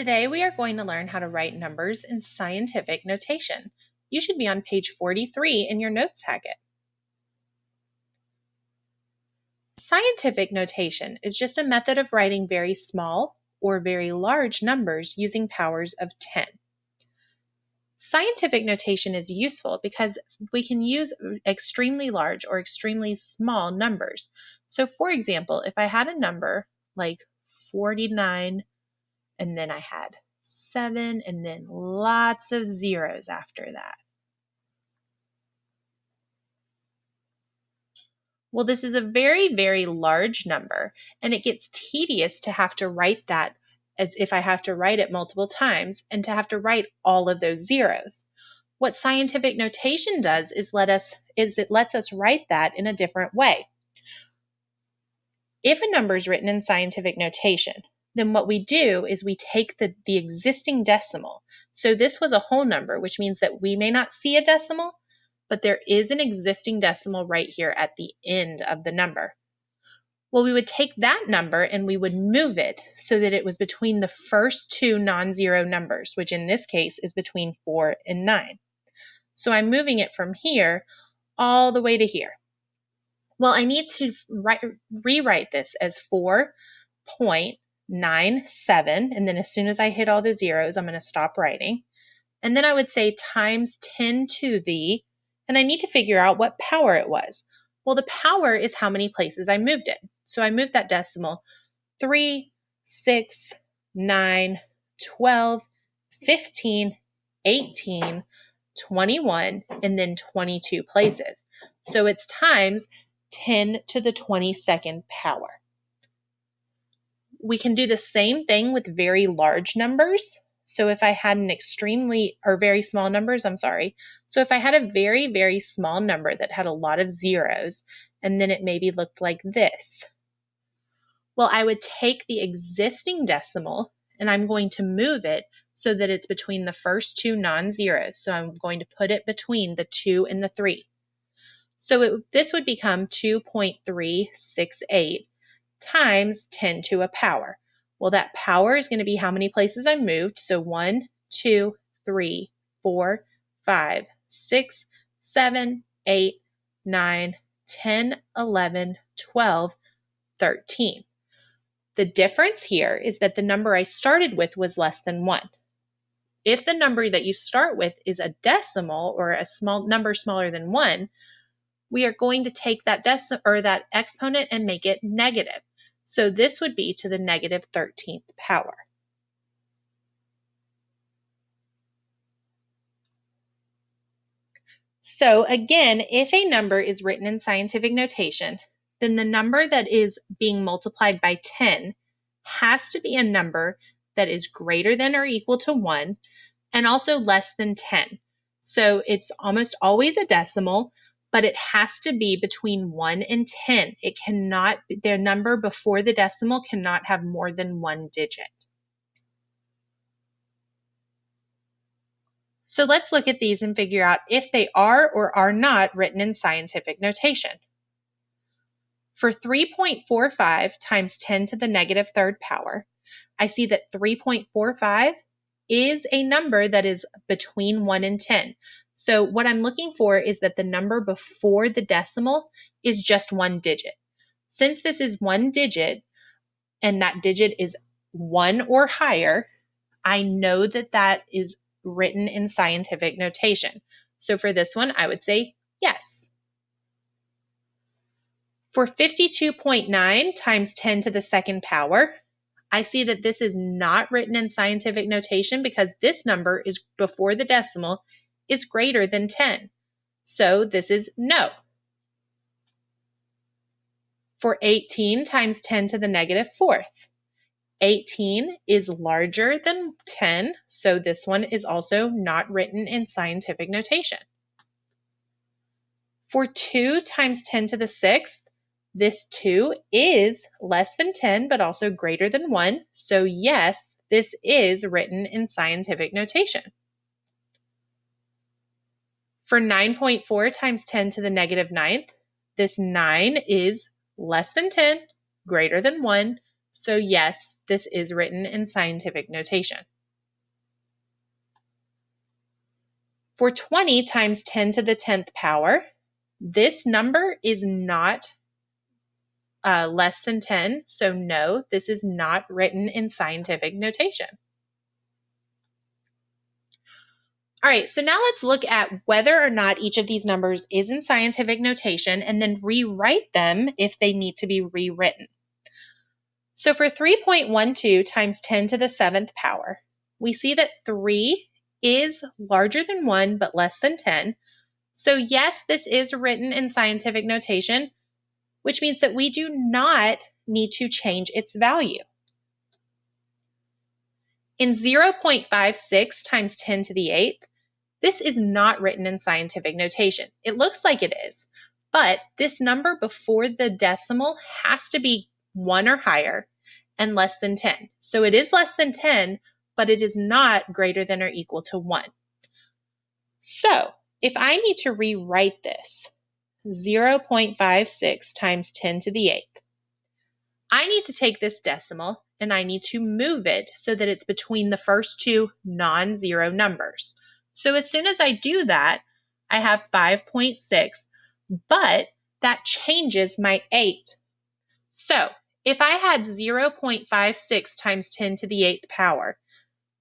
Today we are going to learn how to write numbers in scientific notation. You should be on page 43 in your notes packet. Scientific notation is just a method of writing very small or very large numbers using powers of 10. Scientific notation is useful because we can use extremely large or extremely small numbers. So for example, if I had a number like 49 and then I had 7 and then lots of zeros after that. Well, this is a very, very large number, and it gets tedious to have to write that as if I have to write it multiple times and to have to write all of those zeros. What scientific notation does is it lets us write that in a different way. If a number is written in scientific notation, then what we do is we take the existing decimal. So this was a whole number, which means that we may not see a decimal, but there is an existing decimal right here at the end of the number. Well, we would take that number and we would move it so that it was between the first two non-zero numbers, which in this case is between 4 and 9. So I'm moving it from here all the way to here. Well, I need to rewrite this as 4.97, and then as soon as I hit all the zeros, I'm going to stop writing. And then I would say times 10 to the, and I need to figure out what power it was. Well, the power is how many places I moved it. So I moved that decimal 3, 6, 9, 12, 15, 18, 21, and then 22 places. So it's times 10 to the 22nd power. We can do the same thing with very large numbers. So if I had very small numbers, So if I had a very, very small number that had a lot of zeros, and then it maybe looked like this. Well, I would take the existing decimal and I'm going to move it so that it's between the first two non-zeros. So I'm going to put it between the 2 and the 3. So this would become 2.368 times 10 to a power. Well, that power is going to be how many places I moved. So 1, 2, 3, 4, 5, 6, 7, 8, 9, 10, 11, 12, 13. The difference here is that the number I started with was less than 1. If the number that you start with is a decimal or a small number smaller than 1, we are going to take that that exponent and make it negative. So this would be to the negative 13th power. So again, if a number is written in scientific notation, then the number that is being multiplied by 10 has to be a number that is greater than or equal to 1 and also less than 10. So it's almost always a decimal, but it has to be between 1 and 10. The number before the decimal cannot have more than 1 digit. So let's look at these and figure out if they are or are not written in scientific notation. For 3.45 times 10 to the negative third power, I see that 3.45 is a number that is between 1 and 10. So what I'm looking for is that the number before the decimal is just 1 digit. Since this is 1 digit and that digit is 1 or higher, I know that that is written in scientific notation. So for this one, I would say yes. For 52.9 times 10 to the second power, I see that this is not written in scientific notation because this number is before the decimal is greater than 10. So this is no. For 18 times 10 to the negative fourth, 18 is larger than 10, so this one is also not written in scientific notation. For 2 times 10 to the sixth, this 2 is less than 10, but also greater than 1. So yes, this is written in scientific notation. For 9.4 times 10 to the negative ninth, this 9 is less than 10, greater than 1. So yes, this is written in scientific notation. For 20 times 10 to the 10th power, this number is not less than 10, so no, this is not written in scientific notation. All right, so now let's look at whether or not each of these numbers is in scientific notation and then rewrite them if they need to be rewritten. So for 3.12 times 10 to the 7th power, we see that 3 is larger than 1 but less than 10. So yes, this is written in scientific notation, which means that we do not need to change its value. In 0.56 times 10 to the 8th, this is not written in scientific notation. It looks like it is, but this number before the decimal has to be 1 or higher and less than 10. So it is less than 10, but it is not greater than or equal to 1. So if I need to rewrite this, 0.56 times 10 to the 8th, I need to take this decimal and I need to move it so that it's between the first two non-zero numbers. So as soon as I do that, I have 5.6, but that changes my 8. So if I had 0.56 times 10 to the 8th power,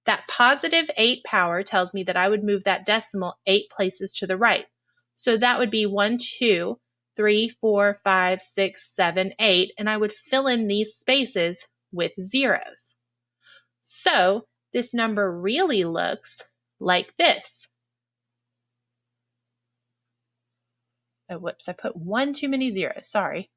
that positive 8 power tells me that I would move that decimal 8 places to the right. So that would be 1, 2, 3, 4, 5, 6, 7, 8, and I would fill in these spaces with zeros. So this number really looks like this. Oh, whoops, I put one too many zeros, sorry.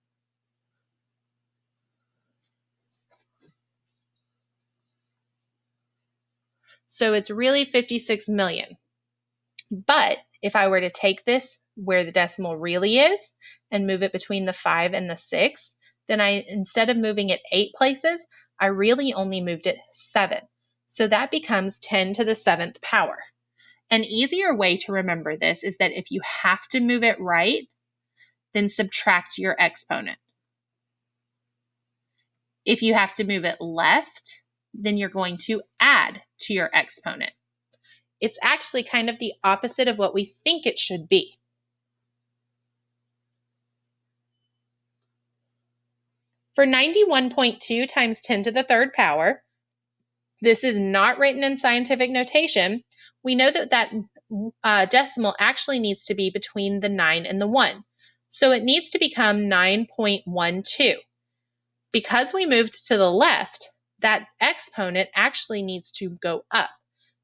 So it's really 56 million. But if I were to take this where the decimal really is and move it between the 5 and the 6, then instead of moving it 8 places, I really only moved it 7. So that becomes 10 to the 7th power. An easier way to remember this is that if you have to move it right, then subtract your exponent. If you have to move it left, then you're going to add to your exponent. It's actually kind of the opposite of what we think it should be. For 91.2 times 10 to the 3rd power, this is not written in scientific notation. We know that that decimal actually needs to be between the 9 and the 1. So it needs to become 9.12. Because we moved to the left, that exponent actually needs to go up.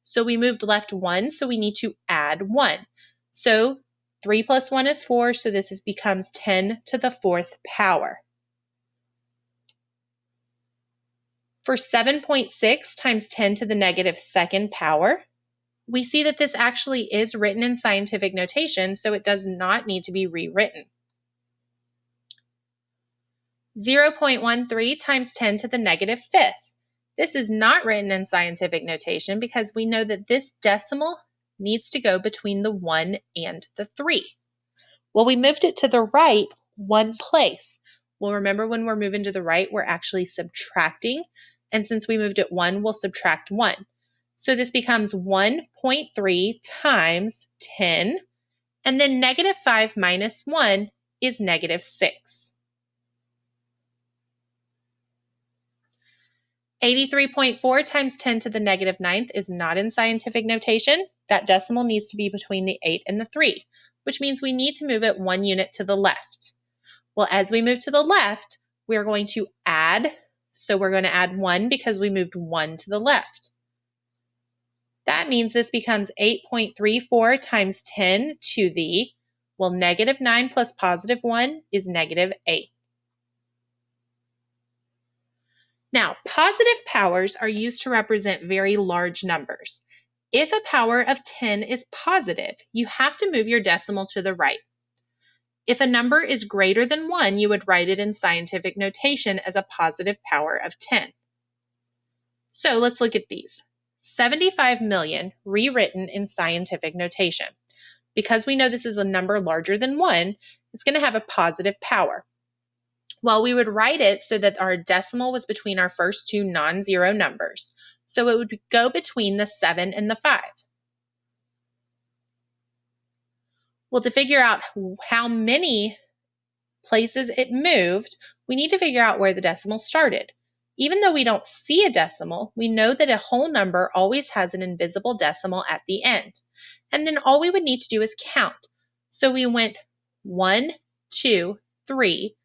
So we moved left 1, so we need to add 1. So 3 plus 1 is 4, so this becomes 10 to the 4th power. For 7.6 times 10 to the negative 2nd power, we see that this actually is written in scientific notation, so it does not need to be rewritten. 0.13 times 10 to the negative 5th. This is not written in scientific notation because we know that this decimal needs to go between the 1 and the 3. Well, we moved it to the right 1 place. Well, remember when we're moving to the right, we're actually subtracting. And since we moved it 1, we'll subtract 1. So this becomes 1.3 times 10. And then negative 5 minus 1 is negative 6. 83.4 times 10 to the negative 9th is not in scientific notation. That decimal needs to be between the 8 and the 3, which means we need to move it 1 unit to the left. Well, as we move to the left, we're going to add. So we're going to add 1 because we moved 1 to the left. That means this becomes 8.34 times 10 to the, well, negative 9 plus positive 1 is negative 8. Now, positive powers are used to represent very large numbers. If a power of 10 is positive, you have to move your decimal to the right. If a number is greater than 1, you would write it in scientific notation as a positive power of 10. So let's look at these. 75 million rewritten in scientific notation. Because we know this is a number larger than 1, it's going to have a positive power. Well, we would write it so that our decimal was between our first two non-zero numbers. So it would go between the 7 and the 5. Well, to figure out how many places it moved, we need to figure out where the decimal started. Even though we don't see a decimal, we know that a whole number always has an invisible decimal at the end. And then all we would need to do is count. So we went 1, 2, 3,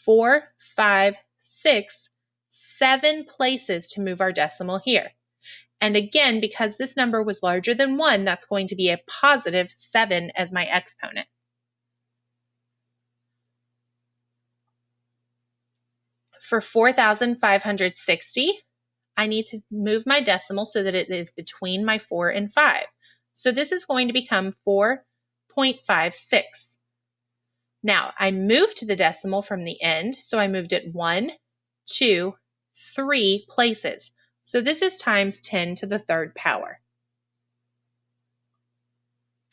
4, 5, 6, 7 places to move our decimal here. And again, because this number was larger than 1, that's going to be a positive 7 as my exponent. For 4,560, I need to move my decimal so that it is between my 4 and 5. So this is going to become 4.56. Now, I moved the decimal from the end, so I moved it 1, 2, 3 places. So this is times 10 to the third power.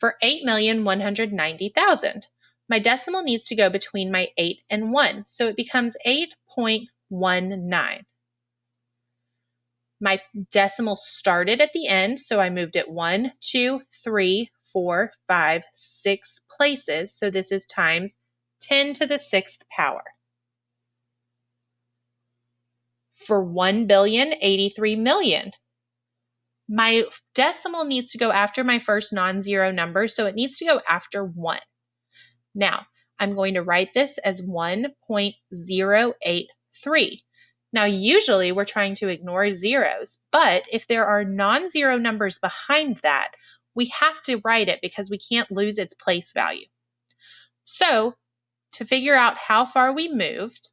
For 8,190,000, my decimal needs to go between my 8 and 1, so it becomes 8.19. My decimal started at the end, so I moved it 1, 2, 3, 4, 5, 6 places, so this is times 10 to the sixth power. For 1,083,000,000, my decimal needs to go after my first non-zero number, so it needs to go after 1. Now, I'm going to write this as 1.083. Now, usually we're trying to ignore zeros, but if there are non-zero numbers behind that, we have to write it because we can't lose its place value. So, to figure out how far we moved,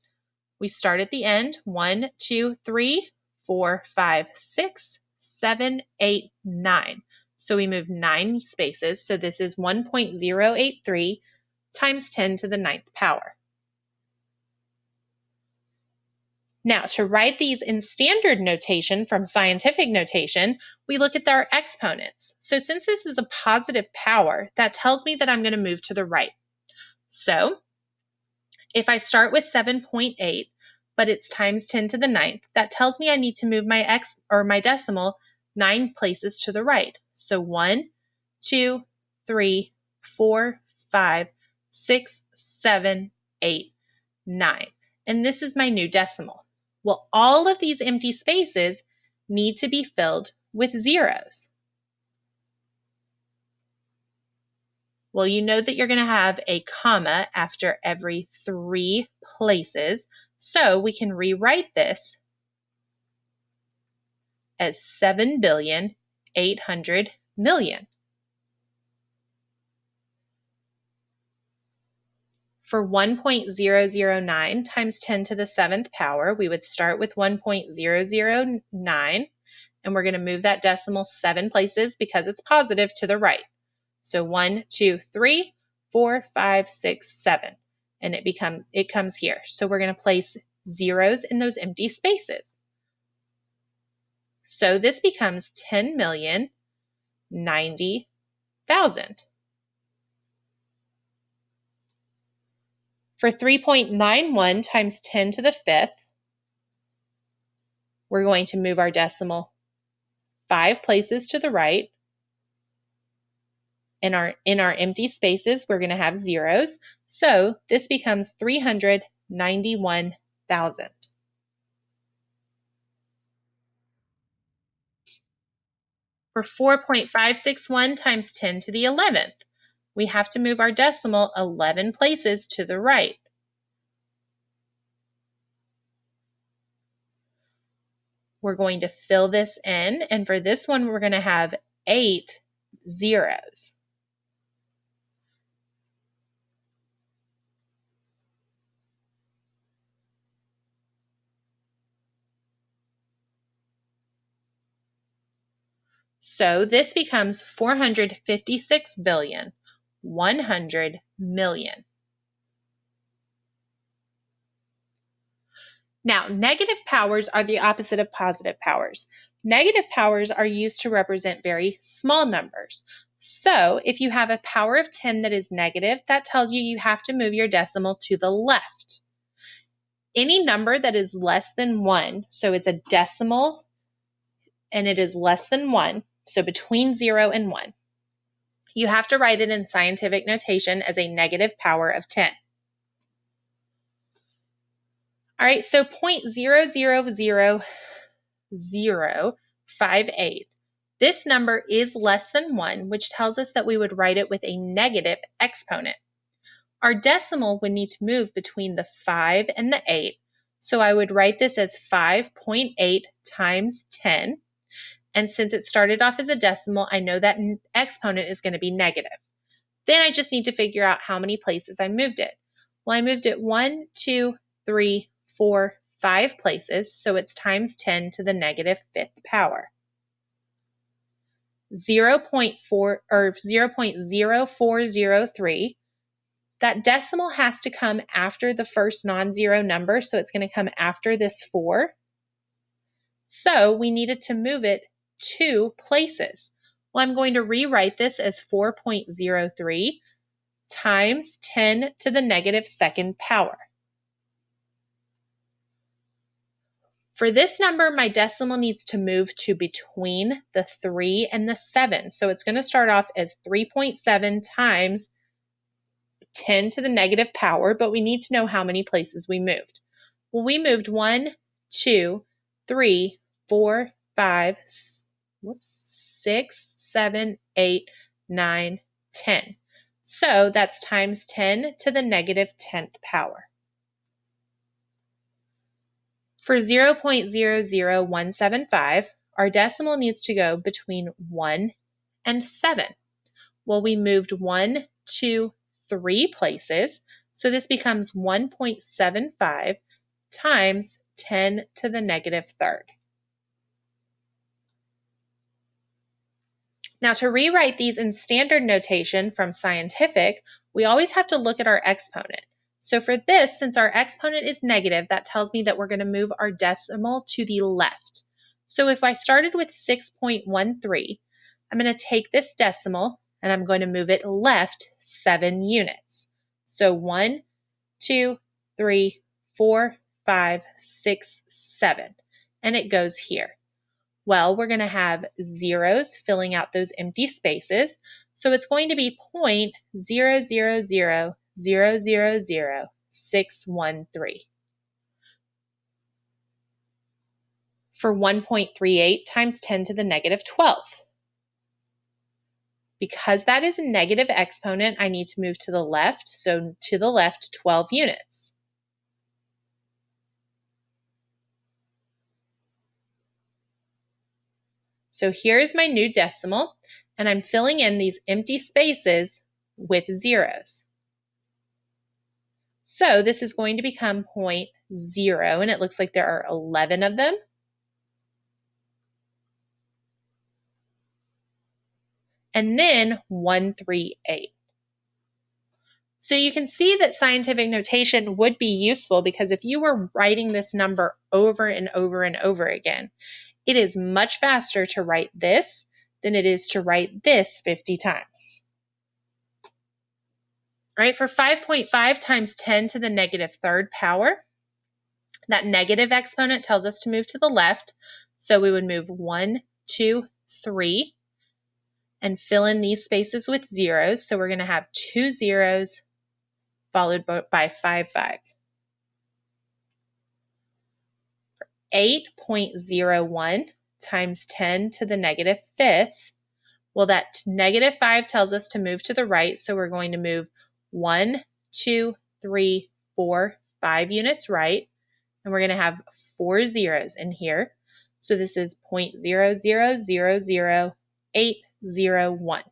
we start at the end, 1, 2, 3, 4, 5, 6, 7, 8, 9. So we moved 9 spaces, so this is 1.083 times 10 to the ninth power. Now, to write these in standard notation from scientific notation, we look at our exponents. So since this is a positive power, that tells me that I'm going to move to the right. So if I start with 7.8, but it's times 10 to the ninth, that tells me I need to move my decimal 9 places to the right. So 1, 2, 3, 4, 5, 6, 7, 8, 9. And this is my new decimal. Well, all of these empty spaces need to be filled with zeros. Well, you know that you're going to have a comma after every 3 places, so we can rewrite this as 7,800,000,000. For 1.009 times 10 to the 7th power, we would start with 1.009, and we're going to move that decimal 7 places because it's positive to the right. So 1, 2, 3, 4, 5, 6, 7. And it comes here. So we're going to place zeros in those empty spaces. So this becomes 10,090,000. For 3.91 times 10 to the 5th, we're going to move our decimal 5 places to the right. In our empty spaces, we're going to have zeros. So this becomes 391,000. For 4.561 times 10 to the 11th, we have to move our decimal 11 places to the right. We're going to fill this in, and for this one, we're going to have 8 zeros. So this becomes 456,100,000,000. Now, negative powers are the opposite of positive powers. Negative powers are used to represent very small numbers. So if you have a power of 10 that is negative, that tells you you have to move your decimal to the left. any number that is less than 1, so it's a decimal and it is less than 1, so between 0 and 1, you have to write it in scientific notation as a negative power of 10. All right, so 0.00058. This number is less than 1, which tells us that we would write it with a negative exponent. Our decimal would need to move between the 5 and the 8, so I would write this as 5.8 times 10. And since it started off as a decimal, I know that exponent is going to be negative. Then I just need to figure out how many places I moved it. Well, I moved it 1, 2, 3, 4, 5 places, so it's times 10 to the negative 5th power. 0.0403. That decimal has to come after the first non-zero number, so it's going to come after this 4. So we needed to move it 2 places. Well, I'm going to rewrite this as 4.03 times 10 to the negative 2nd power. For this number, my decimal needs to move to between the 3 and the 7. So it's going to start off as 3.7 times 10 to the negative power, but we need to know how many places we moved. Well, we moved 1, 2, 3, 4, 5, 6, 7, 8, 9, 10. So that's times 10 to the negative 10th power. For 0.00175, our decimal needs to go between 1 and 7. Well, we moved 1, 2, 3 places, so this becomes 1.75 times 10 to the negative 3rd. Now, to rewrite these in standard notation from scientific, we always have to look at our exponent. So for this, since our exponent is negative, that tells me that we're going to move our decimal to the left. So if I started with 6.13, I'm going to take this decimal and I'm going to move it left 7 units. So 1, 2, 3, 4, 5, 6, 7. And it goes here. Well, we're going to have zeros filling out those empty spaces. So it's going to be 0.000000613. For 1.38 times 10 to the negative 12. Because that is a negative exponent, I need to move to the left. So to the left, 12 units. So here's my new decimal, and I'm filling in these empty spaces with zeros. So this is going to become 0.0, and it looks like there are 11 of them. And then 138. So you can see that scientific notation would be useful because if you were writing this number over and over and over again, it is much faster to write this than it is to write this 50 times. All right, for 5.5 times 10 to the negative 3rd power, that negative exponent tells us to move to the left. So we would move 1, 2, 3, and fill in these spaces with zeros. So we're going to have 2 zeros followed by 5, 5. 8.01 times 10 to the negative 5th. Well, that negative 5 tells us to move to the right, so we're going to move 1, 2, 3, 4, 5 units right, and we're going to have 4 zeros in here. So this is 0.0000801.